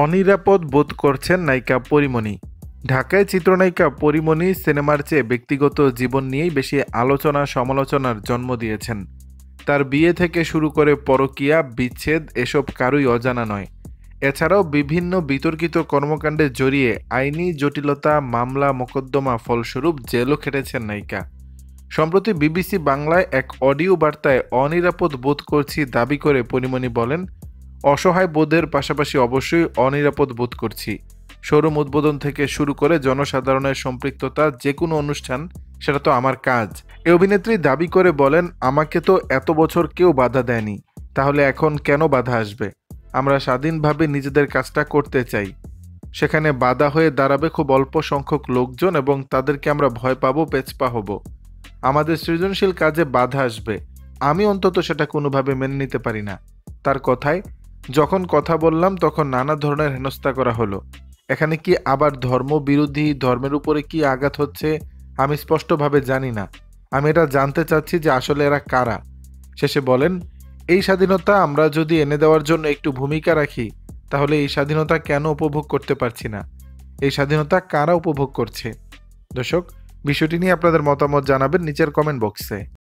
অনিরাপদ বোধ করছেন নায়িকা পরীমণি। ঢাকায় চিত্রনায়িকা পরীমণি সিনেমার চেয়ে ব্যক্তিগত জীবন নিয়েই বেশি আলোচনা সমালোচনার জন্ম দিয়েছেন। তার বিয়ে থেকে শুরু করে পরকীয়া, বিচ্ছেদ এসব কারুই অজানা নয়। এছাড়াও বিভিন্ন বিতর্কিত কর্মকাণ্ডে জড়িয়ে আইনি জটিলতা, মামলা মোকদ্দমা ফলস্বরূপ জেলও খেটেছেন নায়িকা। সম্প্রতি বিবিসি বাংলায় এক অডিও বার্তায় অনিরাপদ বোধ করছি দাবি করে পরীমণি বলেন, অসহায় বোধের পাশাপাশি অবশ্যই অনিরাপদ বোধ করছি। শোরুম উদ্বোধন থেকে শুরু করে জনসাধারণের সম্পৃক্ততা যে কোনো অনুষ্ঠান, সেটা তো আমার কাজ। এই অভিনেত্রী দাবি করে বলেন, আমাকে তো এত বছর কেউ বাধা দেয়নি, তাহলে এখন কেন বাধা আসবে? আমরা স্বাধীনভাবে নিজেদের কাজটা করতে চাই। সেখানে বাধা হয়ে দাঁড়াবে খুব অল্প সংখ্যক লোকজন এবং তাদেরকে আমরা ভয় পাবো, পেছপা হব। আমাদের সৃজনশীল কাজে বাধা আসবে, আমি অন্তত সেটা কোনোভাবে মেনে নিতে পারি না। তার কথায়, যখন কথা বললাম তখন নানা ধরনের হেনস্থা করা হলো। এখানে কি আবার ধর্মবিরোধী, ধর্মের উপরে কি আঘাত হচ্ছে আমি স্পষ্টভাবে জানি না। আমি এটা জানতে চাচ্ছি যে আসলে এরা কারা। শেষে বলেন, এই স্বাধীনতা আমরা যদি এনে দেওয়ার জন্য একটু ভূমিকা রাখি, তাহলে এই স্বাধীনতা কেন উপভোগ করতে পারছি না? এই স্বাধীনতা কারা উপভোগ করছে? দর্শক, বিষয়টি নিয়ে আপনাদের মতামত জানাবেন নিচের কমেন্ট বক্সে।